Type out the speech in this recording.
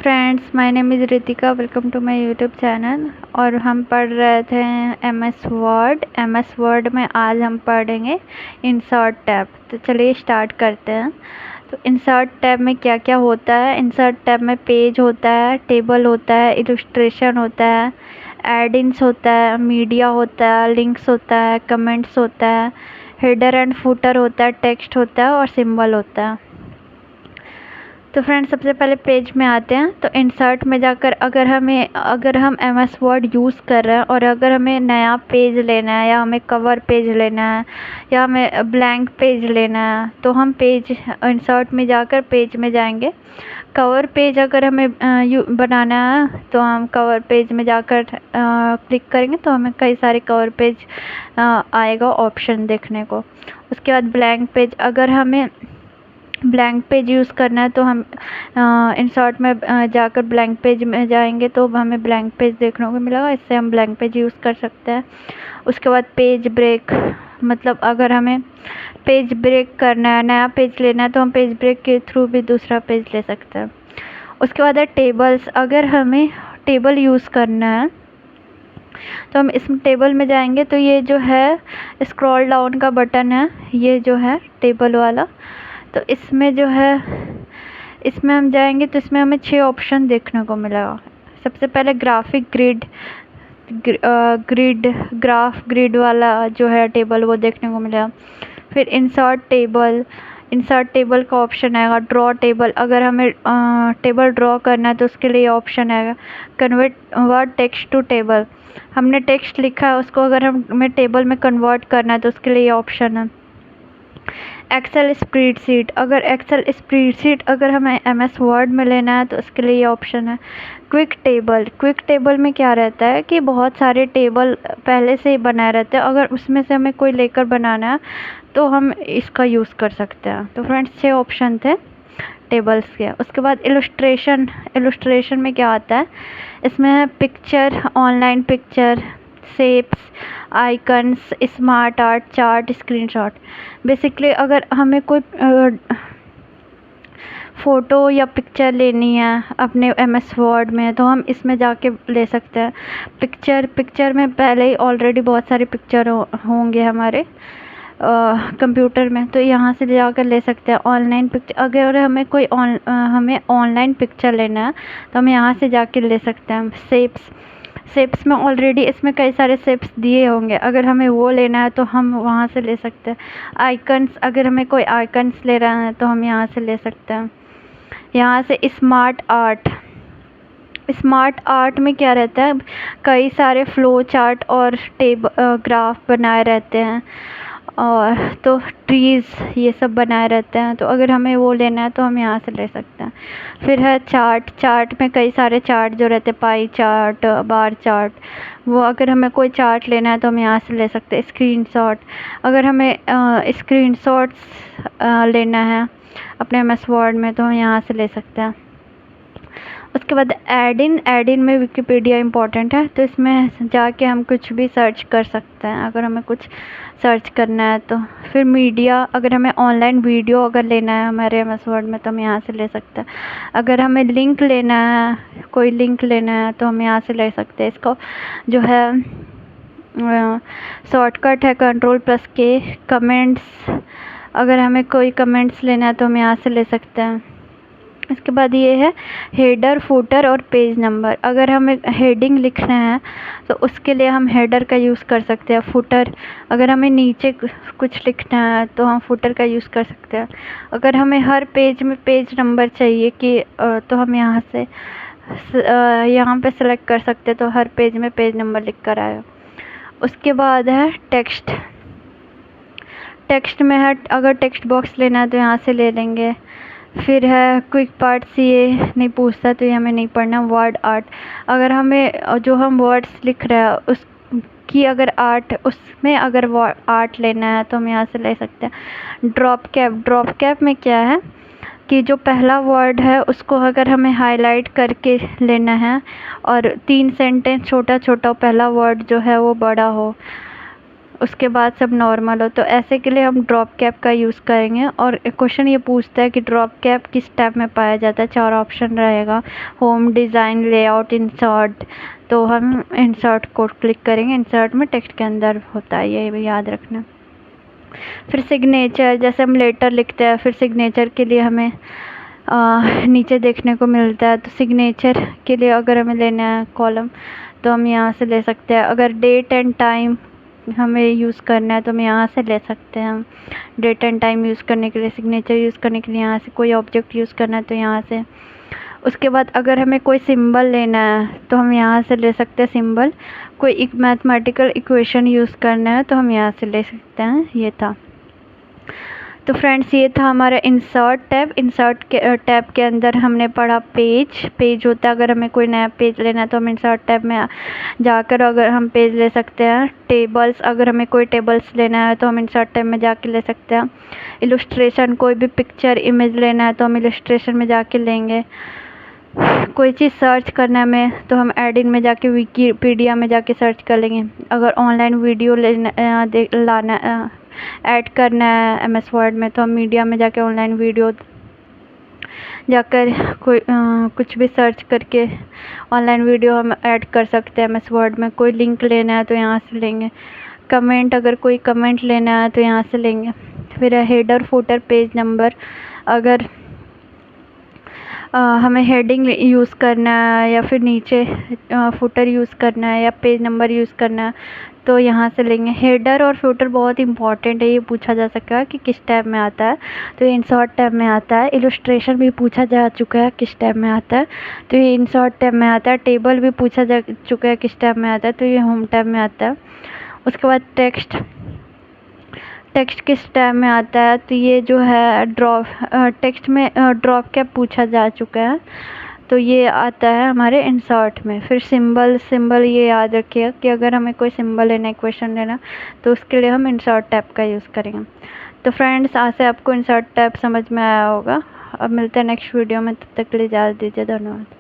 Friends, my name is Ritika. Welcome to my YouTube channel. और हम पढ़ रहे थे एमएस वर्ड में आज हम पढ़ेंगे इंसर्ट टैब। तो चलिए स्टार्ट करते हैं। तो इंसर्ट टैब में क्या क्या होता है। इंसर्ट टैब में पेज होता है, टेबल होता है, इलस्ट्रेशन होता है, एड-इन्स होता है, मीडिया होता है, लिंक्स होता है, कमेंट्स होता है, हेडर एंड फुटर होता है, टेक्स्ट होता है और सिंबल होता है। तो फ्रेंड्स, सबसे पहले पेज में आते हैं। तो इंसर्ट में जाकर अगर हम एमएस वर्ड यूज़ कर रहे हैं और अगर हमें नया पेज लेना है या हमें कवर पेज लेना है या हमें ब्लैंक पेज लेना है तो हम पेज इंसर्ट में जाकर पेज में जाएंगे। कवर पेज अगर हमें बनाना है तो हम कवर पेज में जाकर क्लिक करेंगे तो हमें कई सारे कवर पेज आएगा ऑप्शन देखने को। उसके बाद ब्लैंक पेज, अगर हमें ब्लैंक पेज यूज़ करना है तो हम इंसर्ट में जाकर ब्लैंक पेज में जाएंगे तो हमें ब्लैंक पेज देखने को मिलेगा। इससे हम ब्लैंक पेज यूज़ कर सकते हैं। उसके बाद पेज ब्रेक, मतलब अगर हमें पेज ब्रेक करना है, नया पेज लेना है तो हम पेज ब्रेक के थ्रू भी दूसरा पेज ले सकते हैं। उसके बाद है टेबल्स, अगर हमें टेबल यूज़ करना है तो हम इस टेबल में जाएंगे तो ये जो है स्क्रॉल डाउन का बटन है, ये जो है टेबल वाला। तो इसमें जो है इसमें हम जाएंगे तो इसमें हमें 6 ऑप्शन देखने को मिलेगा। सबसे पहले ग्राफिक ग्रिड वाला जो है टेबल वो देखने को मिलेगा। फिर इंसर्ट टेबल का ऑप्शन आएगा। ड्रॉ टेबल, अगर हमें टेबल ड्रॉ करना है तो उसके लिए ऑप्शन आएगा। कन्वर्ट टेक्स्ट टू टेबल, हमने टेक्स्ट लिखा है उसको अगर हमें टेबल में कन्वर्ट करना है तो उसके लिए ऑप्शन है। एक्सेल स्प्रेडशीट, अगर हमें एमएस वर्ड में लेना है तो उसके लिए ये ऑप्शन है। क्विक टेबल में क्या रहता है कि बहुत सारे टेबल पहले से ही बनाए रहते हैं, अगर उसमें से हमें कोई लेकर बनाना है तो हम इसका यूज़ कर सकते हैं। तो फ्रेंड्स, 6 ऑप्शन थे टेबल्स के। उसके बाद इलस्ट्रेशन में क्या आता है, इसमें है picture, online picture, shapes, icons, smart art, chart, screenshot. Basically अगर हमें कोई फ़ोटो या पिक्चर लेनी है अपने एमएस वर्ड में तो हम इसमें जाके ले सकते हैं। पिक्चर में पहले ही ऑलरेडी बहुत सारे पिक्चर होंगे हमारे कंप्यूटर में, तो यहाँ से जाकर ले सकते हैं। ऑनलाइन पिक्चर, अगर हमें हमें ऑनलाइन पिक्चर लेना है तो हम यहाँ से जाके ले सकते हैं। शेप्स में ऑलरेडी इसमें कई सारे शेप्स दिए होंगे, अगर हमें वो लेना है तो हम वहाँ से ले सकते हैं। आइकन्स, अगर हमें कोई आइकन्स ले रहा है तो हम यहाँ से ले सकते हैं। यहाँ से स्मार्ट आर्ट में क्या रहता है, कई सारे फ्लो चार्ट और ग्राफ बनाए रहते हैं और तो ट्रीज़ ये सब बनाए रहते हैं, तो अगर हमें वो लेना है तो हम यहाँ से ले सकते हैं। फिर है चार्ट में कई सारे चार्ट जो रहते हैं, पाई चार्ट, बार चार्ट, वो अगर हमें कोई चार्ट लेना है तो हम यहाँ से ले सकते हैं। स्क्रीनशॉट, अगर हमें स्क्रीनशॉट्स लेना है अपने एमएस वर्ड में तो हम यहाँ से ले सकते हैं। उसके बाद एड इन में विकिपीडिया इम्पॉर्टेंट है, तो इसमें जाके हम कुछ भी सर्च कर सकते हैं अगर हमें कुछ सर्च करना है तो। फिर मीडिया, अगर हमें ऑनलाइन वीडियो अगर लेना है हमारे एमएस वर्ड में तो हम यहाँ से ले सकते हैं। अगर हमें कोई लिंक लेना है तो हम यहाँ से ले सकते हैं। इसको जो है शॉर्टकट है Ctrl+K। कमेंट्स, अगर हमें कोई कमेंट्स लेना है तो हम यहाँ से ले सकते हैं। इसके बाद ये है हेडर, फुटर और पेज नंबर, अगर हमें हेडिंग लिखना है तो उसके लिए हम हेडर का यूज़ कर सकते हैं। फुटर, अगर हमें नीचे कुछ लिखना है तो हम फुटर का यूज़ कर सकते हैं। अगर हमें हर पेज में पेज नंबर चाहिए कि तो हम यहाँ पे सेलेक्ट कर सकते हैं, तो हर पेज में पेज नंबर लिख कर आएगा। उसके बाद है टेक्स्ट में है, अगर टेक्स्ट बॉक्स लेना है तो यहाँ से ले लेंगे। फिर है क्विक पार्ट्स, ये नहीं पूछता तो ये हमें नहीं पढ़ना। वर्ड आर्ट, अगर हमें जो हम वर्ड्स लिख रहे हैं उसकी अगर उसमें अगर आर्ट लेना है तो हम यहाँ से ले सकते हैं। ड्रॉप कैप में क्या है कि जो पहला वर्ड है उसको अगर हमें हाईलाइट करके लेना है और 3 सेंटेंस छोटा पहला वर्ड जो है वो बड़ा हो, उसके बाद सब नॉर्मल हो, तो ऐसे के लिए हम ड्रॉप कैप का यूज़ करेंगे। और क्वेश्चन ये पूछता है कि ड्रॉप कैप किस टैब में पाया जाता है। 4 ऑप्शन रहेगा, होम, डिज़ाइन, लेआउट, इंसर्ट। तो हम इंसर्ट को क्लिक करेंगे। इंसर्ट में टेक्स्ट के अंदर होता है, ये भी याद रखना। फिर सिग्नेचर, जैसे हम लेटर लिखते हैं, फिर सिग्नेचर के लिए हमें नीचे देखने को मिलता है। तो सिग्नेचर के लिए अगर हमें लेना है कॉलम, तो हम यहाँ से ले सकते हैं। अगर डेट एंड टाइम हमें यूज़ करना है तो हम यहाँ से ले सकते हैं। हम डेट एंड टाइम यूज़ करने के लिए, सिग्नेचर यूज़ करने के लिए यहाँ से, कोई ऑब्जेक्ट यूज़ करना है तो यहाँ से। उसके बाद अगर हमें कोई सिंबल लेना है तो हम यहाँ से ले सकते हैं सिंबल। कोई एक मैथमेटिकल इक्वेशन यूज़ करना है तो हम यहाँ से ले सकते हैं। ये था। तो फ्रेंड्स, ये था हमारा इंसर्ट टैब। इंसर्ट के टैब के अंदर हमने पढ़ा पेज होता है। अगर हमें कोई नया पेज लेना है तो हम इंसर्ट टैब में जाकर अगर हम पेज ले सकते हैं। टेबल्स, अगर हमें कोई टेबल्स लेना है तो हम इंसर्ट टैब में जाके ले सकते हैं। इलस्ट्रेशन, कोई भी पिक्चर इमेज लेना है तो हम इलस्ट्रेशन में जाके लेंगे। कोई चीज़ सर्च करना है हमें तो हम एडिन में जाके, विकीपीडिया में जाके सर्च कर लेंगे। अगर ऑनलाइन वीडियो लाना ऐड करना है MS वर्ड में तो हम मीडिया में जाके ऑनलाइन वीडियो जाकर कोई कुछ भी सर्च करके ऑनलाइन वीडियो हम ऐड कर सकते हैं MS वर्ड में। कोई लिंक लेना है तो यहाँ से लेंगे। कमेंट, अगर कोई कमेंट लेना है तो यहाँ से लेंगे। फिर हेडर, फुटर, पेज नंबर, अगर हमें हेडिंग यूज़ करना है या फिर नीचे फुटर यूज़ करना है या पेज नंबर यूज़ करना है तो यहाँ से लेंगे। हेडर और फुटर बहुत इंपॉर्टेंट है, ये पूछा जा सकता है कि किस टैब में आता है, तो ये इंसर्ट टैब में आता है। इलस्ट्रेशन भी पूछा जा चुका है किस टैब में आता है, तो ये इंसर्ट टैब में आता है। टेबल भी पूछा जा चुका है किस टैब में आता है, तो ये होम टैब में आता है। उसके बाद टेक्स्ट किस टैब में आता है, तो ये जो है टेक्स्ट में ड्रॉप कैप पूछा जा चुका है, तो ये आता है हमारे इंसर्ट में। फिर सिंबल ये याद रखिएगा कि अगर हमें कोई सिंबल लेना है, क्वेश्चन लेना, तो उसके लिए हम इंसर्ट टैब का यूज़ करेंगे। तो फ्रेंड्स, आज से आपको इंसर्ट टैब समझ में आया होगा। अब मिलते हैं नेक्स्ट वीडियो में, तब तक के लिए इजाज़त दीजिए। धन्यवाद।